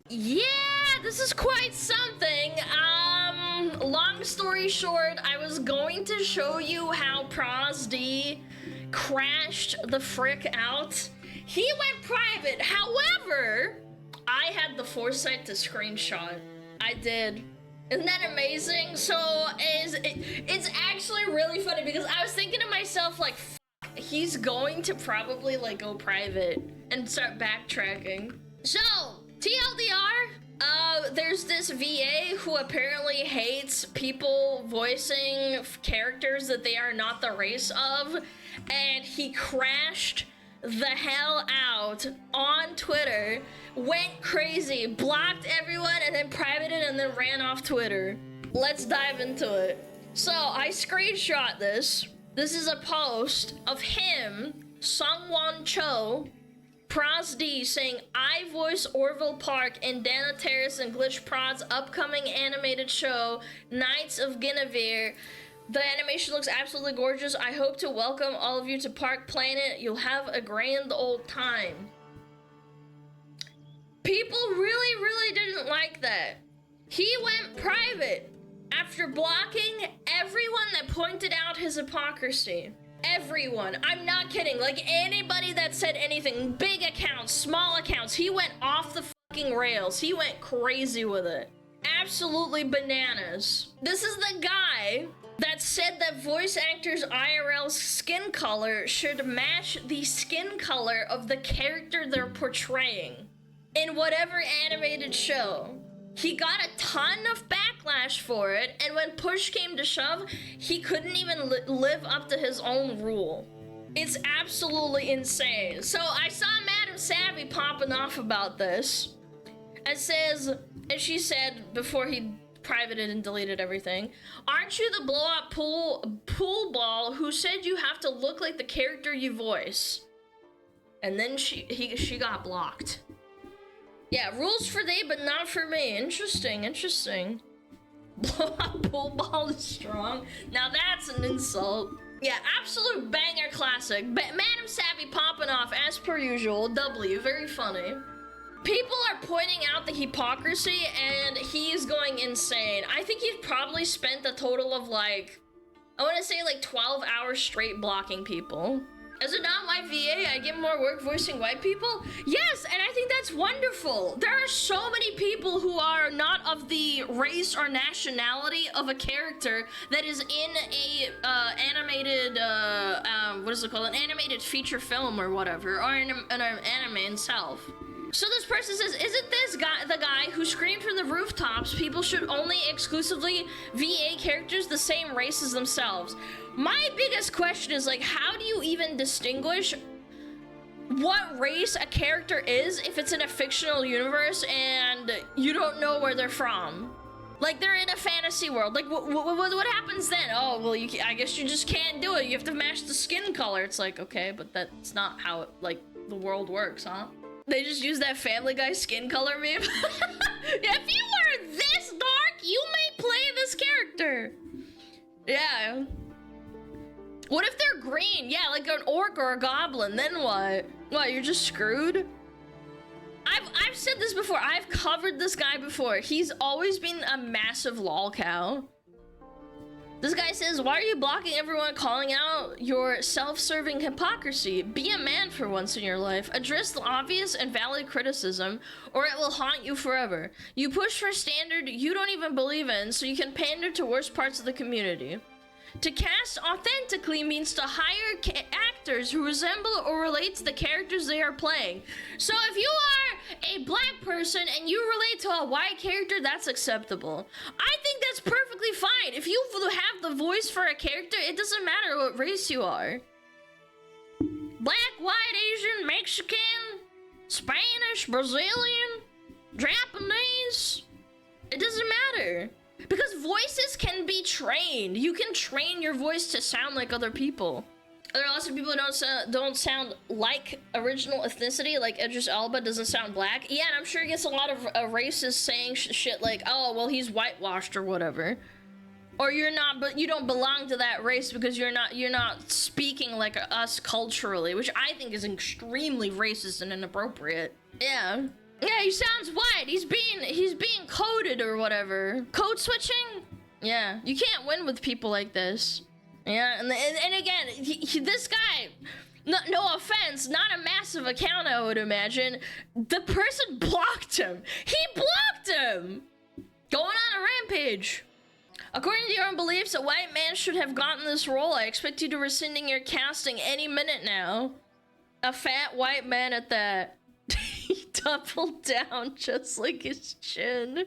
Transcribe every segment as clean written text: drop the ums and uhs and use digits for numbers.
Yeah, this is quite something. Long story short, I was going to show you how ProZD crashed the frick out. He went private. However, I had the foresight to screenshot. I did. Isn't that amazing? So it's actually really funny because I was thinking to myself, like, he's going to probably like go private and start backtracking. So TLDR, there's this VA who apparently hates people voicing characters that they are not the race of, and he crashed the hell out on Twitter, went crazy, blocked everyone, and then privated and then ran off Twitter. Let's dive into it. So I screenshot this. This is a post of him, Sungwon Cho, ProZD, saying, I voice Orville Park in Dana Terrace and Glitch Prod's upcoming animated show, Knights of Guinevere. The animation looks absolutely gorgeous. I hope to welcome all of you to Park Planet. You'll have a grand old time. People really didn't like that. He went private after blocking everyone that pointed out his hypocrisy. Everyone. I'm not kidding. Like, anybody that said anything, big accounts, small accounts, he went off the fucking rails. He went crazy with it. Absolutely bananas. This is the guy that said that voice actors' IRL skin color should match the skin color of the character they're portraying in whatever animated show. He got a ton of backlash for it, and when push came to shove, he couldn't even live up to his own rule. It's absolutely insane. So I saw Madam Savvy popping off about this, and she said before he privated and deleted everything, aren't you the blow-up pool ball who said you have to look like the character you voice? And then she got blocked. Yeah, rules for they, but not for me. Interesting. Blow-up pool ball is strong. Now that's an insult. Yeah, absolute banger classic. Madam Savvy popping off as per usual. W, very funny. People are pointing out the hypocrisy, and he's going insane. I think he's probably spent a total of, like, I want to say, like, 12 hours straight blocking people. As a non-white VA, I get more work voicing white people? Yes, and I think that's wonderful. There are so many people who are not of the race or nationality of a character that is in a animated, what is it called? An animated feature film or whatever, or an anime itself. So this person says, isn't this guy the guy who screamed from the rooftops people should only exclusively VA characters the same race as themselves? My biggest question is, like, how do you even distinguish what race a character is if it's in a fictional universe and you don't know where they're from? Like, they're in a fantasy world. Like, what happens then? Oh, well, I guess you just can't do it. You have to match the skin color. It's like, okay, but that's not how it, like, the world works, huh? They just use that Family Guy skin color meme. If you are this dark, you may play this character. Yeah. What if they're green? Yeah, like an orc or a goblin. Then what? What, you're just screwed? I've said this before. I've covered this guy before. He's always been a massive lol cow. This guy says, why are you blocking everyone calling out your self-serving hypocrisy? Be a man for once in your life. Address the obvious and valid criticism, or it will haunt you forever. You push for a standard you don't even believe in, so you can pander to worst parts of the community. To cast authentically means to hire actors who resemble or relate to the characters they are playing. So if you are a black person and you relate to a white character, that's acceptable. I think that's perfectly fine. If you have the voice for a character, it doesn't matter what race you are. Black, white, Asian, Mexican, Spanish, Brazilian, Japanese. It doesn't matter. Because voices can be trained. You can train your voice to sound like other people. There are lots of people who don't sound like original ethnicity, like Idris Elba doesn't sound black. Yeah, and I'm sure he gets a lot of racists saying shit like, oh, well, he's whitewashed or whatever. Or you're not, but you don't belong to that race because you're not speaking like us culturally, which I think is extremely racist and inappropriate. Yeah. Yeah, he sounds white. He's being coded or whatever. Code switching? Yeah. You can't win with people like this. Yeah, and again, this guy, no offense, not a massive account, I would imagine. The person blocked him. He blocked him! Going on a rampage. According to your own beliefs, a white man should have gotten this role. I expect you to rescinding your casting any minute now. A fat white man at that. He doubled down just like his chin.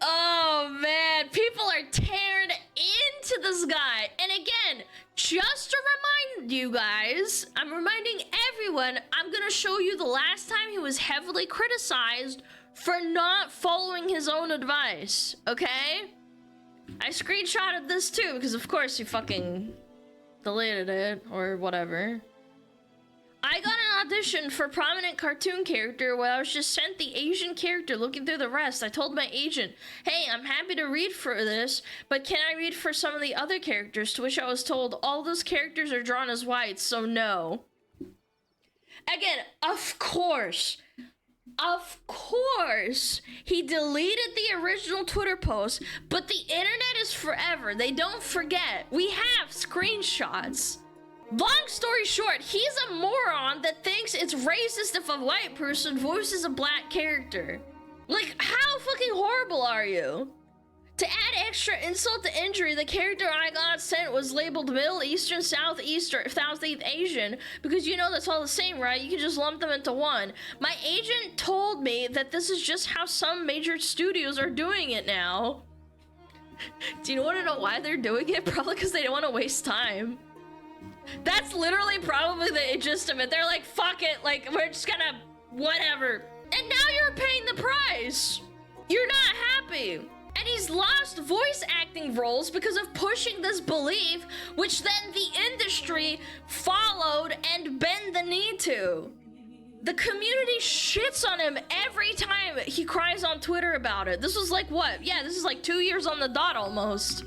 Oh man, people are tearing into this guy. And again, just to remind you guys, I'm reminding everyone, I'm gonna show you the last time he was heavily criticized for not following his own advice, okay? I screenshotted this too, because of course he fucking deleted it, or whatever. I got an audition for prominent cartoon character where I was just sent the Asian character looking through the rest. I told my agent, hey, I'm happy to read for this, but can I read for some of the other characters? To which I was told, all those characters are drawn as whites, so no. Again, of course, he deleted the original Twitter post, but the internet is forever. They don't forget. We have screenshots. Long story short, he's a moron that thinks it's racist if a white person voices a black character. Like, how fucking horrible are you? To add extra insult to injury, the character I got sent was labeled Middle Eastern, Southeast, or Southeast Asian, because you know that's all the same, right? You can just lump them into one. My agent told me that this is just how some major studios are doing it now. Do you want to know why they're doing it? Probably because they don't want to waste time. That's literally probably the gist of it. They're like, fuck it, like, we're just gonna, whatever. And now you're paying the price. You're not happy. And he's lost voice acting roles because of pushing this belief, which then the industry followed and bent the knee to. The community shits on him every time he cries on Twitter about it. This was like, what? Yeah, this is like 2 years on the dot almost.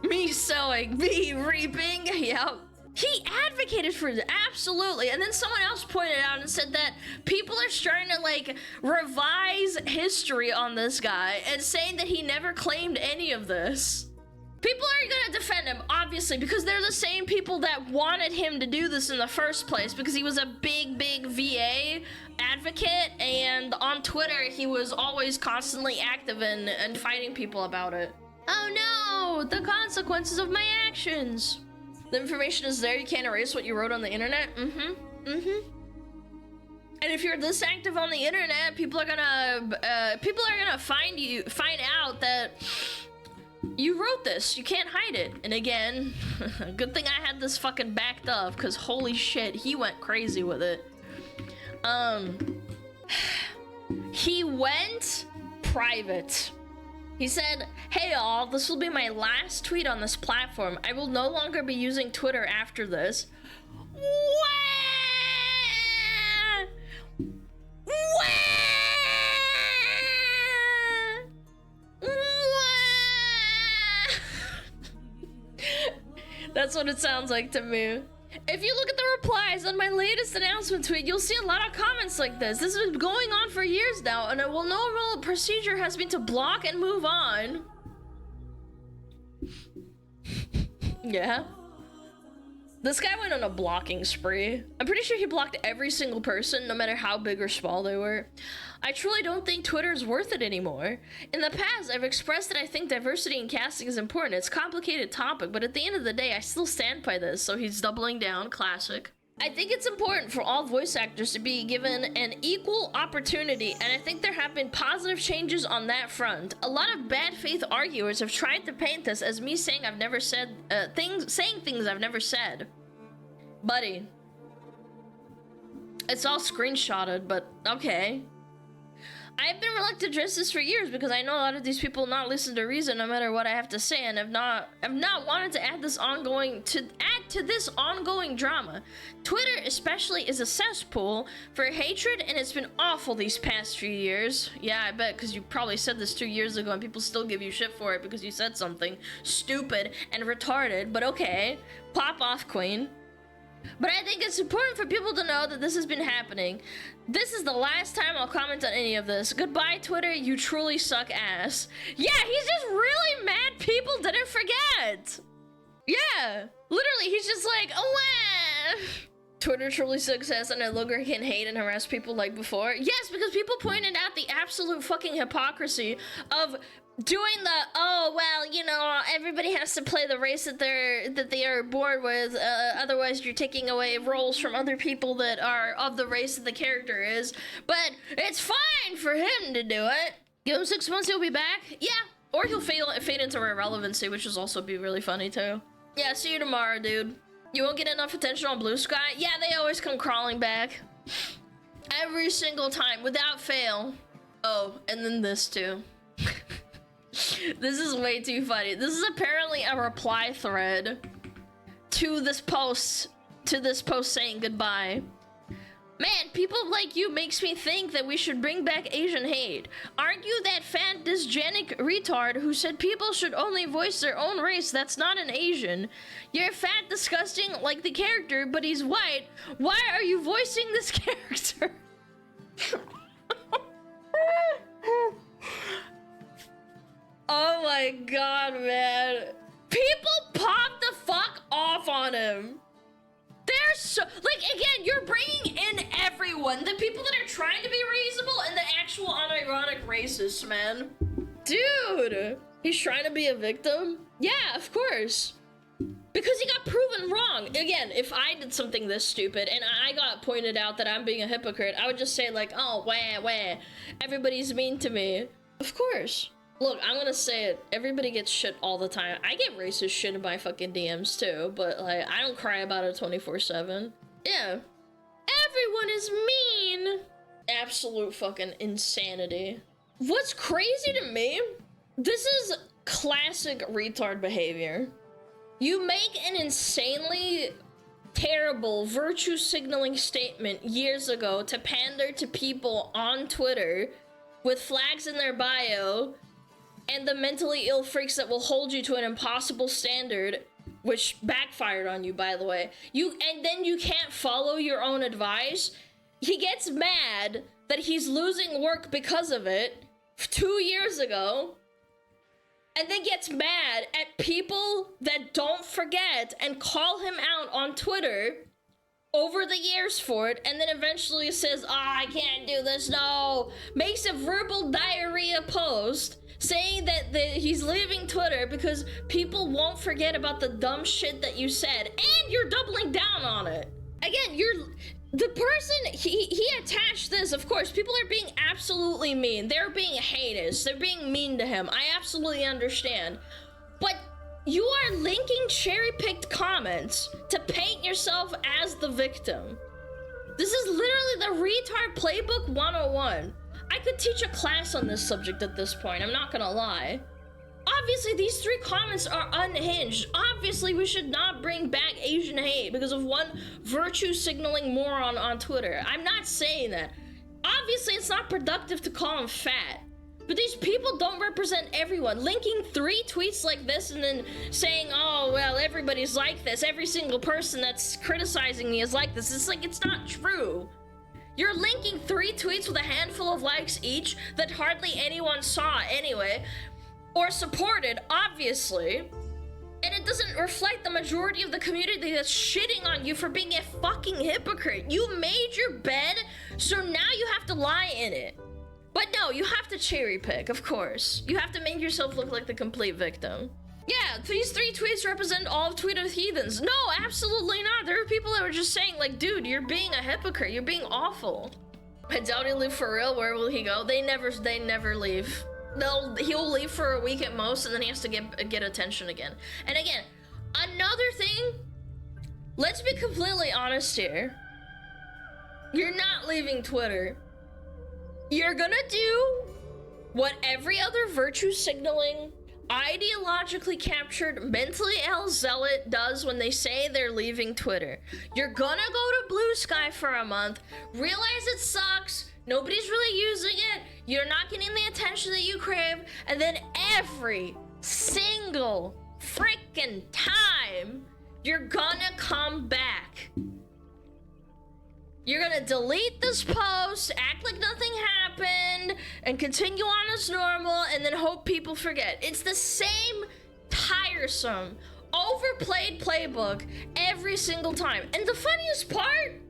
Me sowing, me reaping, yep. He advocated for it, absolutely. And then someone else pointed out and said that people are starting to like revise history on this guy and saying that he never claimed any of this. People are gonna defend him, obviously, because they're the same people that wanted him to do this in the first place, because he was a big VA advocate, and on Twitter he was always constantly active and fighting people about it. Oh no, the consequences of my actions. The information is there, you can't erase what you wrote on the internet. And if you're this active on the internet, people are gonna find out that you wrote this. You can't hide it. And again, good thing I had this fucking backed up, because holy shit, he went crazy with it. He went private. He said, hey all, this will be my last tweet on this platform. I will no longer be using Twitter after this. That's what it sounds like to me. If you look at the replies on my latest announcement tweet, you'll see a lot of comments like this. This has been going on for years now, and a normal procedure has been to block and move on. Yeah. This guy went on a blocking spree. I'm pretty sure he blocked every single person, no matter how big or small they were. I truly don't think Twitter is worth it anymore. In the past, I've expressed that I think diversity in casting is important. It's a complicated topic, but at the end of the day, I still stand by this, so he's doubling down, classic. I think it's important for all voice actors to be given an equal opportunity, and I think there have been positive changes on that front. A lot of bad faith arguers have tried to paint this as me saying I've never said, saying things I've never said. Buddy. It's all screenshotted, but okay. I've been reluctant to address this for years because I know a lot of these people not listen to reason no matter what I have to say, and have not wanted to add this to this ongoing drama. Twitter especially is a cesspool for hatred, and it's been awful these past few years. Yeah, I bet, because you probably said this 2 years ago and people still give you shit for it because you said something stupid and retarded, but okay. Pop off, queen. But I think it's important for people to know that this has been happening. This is the last time I'll comment on any of this. Goodbye, Twitter. You truly suck ass. Yeah, he's just really mad people didn't forget. Yeah, literally, he's just like, oh, wow. Twitter truly sucks ass, and I longer can hate and harass people like before. Yes, because people pointed out the absolute fucking hypocrisy of doing the, oh, well, you know, everybody has to play the race that they are born with, otherwise you're taking away roles from other people that are of the race that the character is, but it's fine for him to do it. Give him 6 months, he'll be back. Yeah, or he'll fade into irrelevancy, which will also be really funny too. Yeah, see you tomorrow, dude. You won't get enough attention on Blue Sky? Yeah, they always come crawling back. Every single time, without fail. Oh, and then this too. This is way too funny. This is apparently a reply thread to this post saying goodbye. Man, people like you makes me think that we should bring back Asian hate. Aren't you that fat dysgenic retard who said people should only voice their own race that's not an Asian? You're fat, disgusting like the character, but he's white. Why are you voicing this character? Oh my god, man. People pop the fuck off on him. They're so, like, again, you're bringing in everyone. The people that are trying to be reasonable and the actual unironic racists, man. Dude, he's trying to be a victim? Yeah, of course. Because he got proven wrong. Again, if I did something this stupid and I got pointed out that I'm being a hypocrite, I would just say like, oh, wah, everybody's mean to me. Of course. Look, I'm gonna say it. Everybody gets shit all the time. I get racist shit in my fucking DMs too, but like, I don't cry about it 24/7. Yeah. Everyone is mean. Absolute fucking insanity. What's crazy to me, this is classic retard behavior. You make an insanely terrible virtue signaling statement years ago to pander to people on Twitter with flags in their bio, and the mentally ill freaks that will hold you to an impossible standard, which backfired on you, by the way. And then you can't follow your own advice. He gets mad that he's losing work because of it 2 years ago, and then gets mad at people that don't forget and call him out on Twitter over the years for it, and then eventually says, I can't do this, no. Makes a verbal diarrhea post saying that he's leaving Twitter because people won't forget about the dumb shit that you said, and you're doubling down on it. Again, the person, he attached this, of course, people are being absolutely mean. They're being heinous. They're being mean to him. I absolutely understand. But you are linking cherry-picked comments to paint yourself as the victim. This is literally the retard playbook 101. I could teach a class on this subject at this point, I'm not gonna lie. Obviously, these 3 comments are unhinged. Obviously, we should not bring back Asian hate because of one virtue signaling moron on Twitter. I'm not saying that. Obviously, it's not productive to call him fat. But these people don't represent everyone. Linking 3 tweets like this and then saying, oh, well, everybody's like this. Every single person that's criticizing me is like this. It's like, it's not true. You're linking 3 tweets with a handful of likes each that hardly anyone saw anyway, or supported, obviously, and it doesn't reflect the majority of the community that's shitting on you for being a fucking hypocrite. You made your bed, so now you have to lie in it. But no, you have to cherry pick, of course. You have to make yourself look like the complete victim. Yeah, these 3 tweets represent all of Twitter heathens. No, absolutely not. There are people that were just saying, like, dude, you're being a hypocrite. You're being awful. I doubt he'll leave for real. Where will he go? They never leave. He'll leave for a week at most, and then he has to get attention again. And again, another thing, let's be completely honest here. You're not leaving Twitter. You're gonna do what every other virtue signaling, ideologically captured, mentally ill zealot does when they say they're leaving Twitter. You're gonna go to Blue Sky for a month, realize it sucks, nobody's really using it, you're not getting the attention that you crave, and then every single freaking time, you're gonna come back. You're gonna delete this post, act like nothing happened, and continue on as normal, and then hope people forget. It's the same tiresome, overplayed playbook every single time. And the funniest part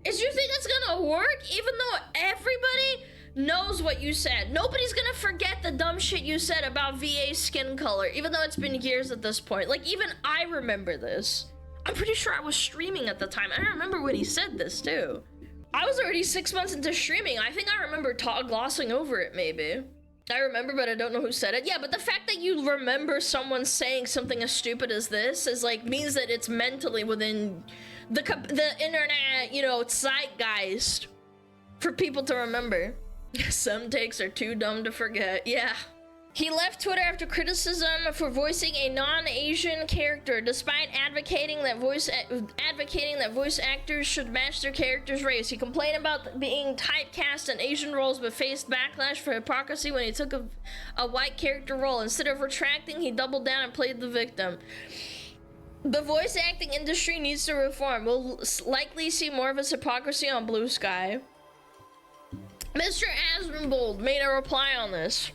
is you think it's gonna work even though everybody knows what you said. Nobody's gonna forget the dumb shit you said about VA skin color, even though it's been years at this point. Like, even I remember this. I'm pretty sure I was streaming at the time. I remember when he said this too. I was already 6 months into streaming. I think I remember glossing over it maybe. I remember, but I don't know who said it. Yeah, but the fact that you remember someone saying something as stupid as this is like, means that it's mentally within the internet, you know, zeitgeist for people to remember. Some takes are too dumb to forget. Yeah. He left Twitter after criticism for voicing a non-Asian character, despite advocating that voice actors should match their character's race. He complained about being typecast in Asian roles, but faced backlash for hypocrisy when he took a white character role. Instead of retracting, he doubled down and played the victim. The voice acting industry needs to reform. We'll likely see more of his hypocrisy on Blue Sky. Mr. Asmonbold made a reply on this.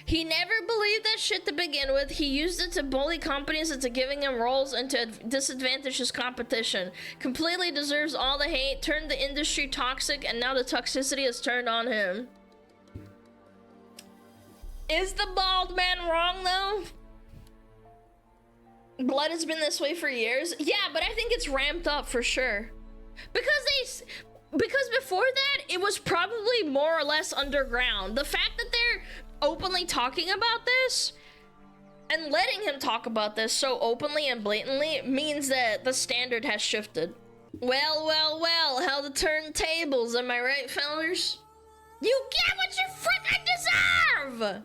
He never believed that shit to begin with. He used it to bully companies into giving him roles and to disadvantage his competition. Completely deserves all the hate, turned the industry toxic, and now the toxicity has turned on him. Is the bald man wrong though? Blood has been this way for years. Yeah, but I think it's ramped up for sure. Because before that, it was probably more or less underground. The fact that they're openly talking about this and letting him talk about this so openly and blatantly means that the standard has shifted. Well, how the turntables, am I right, fellers? You get what you freaking deserve!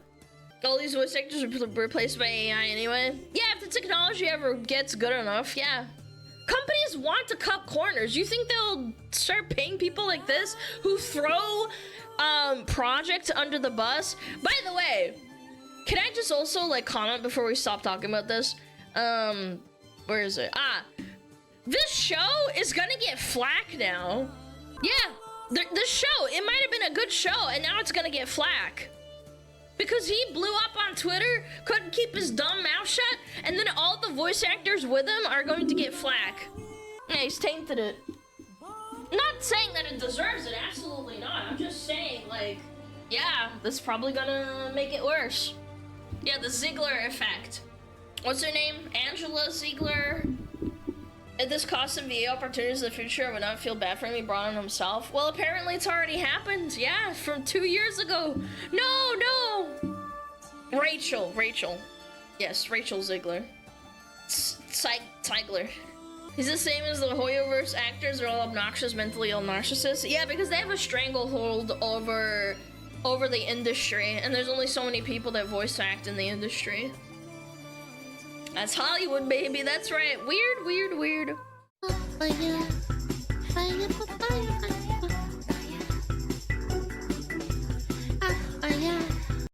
All these voice actors are replaced by AI anyway. Yeah, if the technology ever gets good enough, yeah. Companies want to cut corners. You think they'll start paying people like this who throw projects under the bus? By the way, can I just also like comment before we stop talking about this? Where is it? This show is gonna get flack now. Yeah, the show, it might have been a good show and now it's gonna get flack. Because he blew up on Twitter, couldn't keep his dumb mouth shut, and then all the voice actors with him are going to get flack. Yeah, he's tainted it. Not saying that it deserves it, absolutely not. I'm just saying, like, yeah, that's probably gonna make it worse. Yeah, the Ziegler effect. What's her name? Angela Ziegler. If this cost him VA opportunities in the future, I would not feel bad for him. He brought on himself. Well, apparently it's already happened. Yeah, from 2 years ago. No! Rachel. Yes, Rachel Ziegler. Ziegler. He's the same as the Hoyoverse actors. They're all obnoxious, mentally ill narcissists. Yeah, because they have a stranglehold over the industry, and there's only so many people that voice act in the industry. That's Hollywood, baby. That's right. Weird.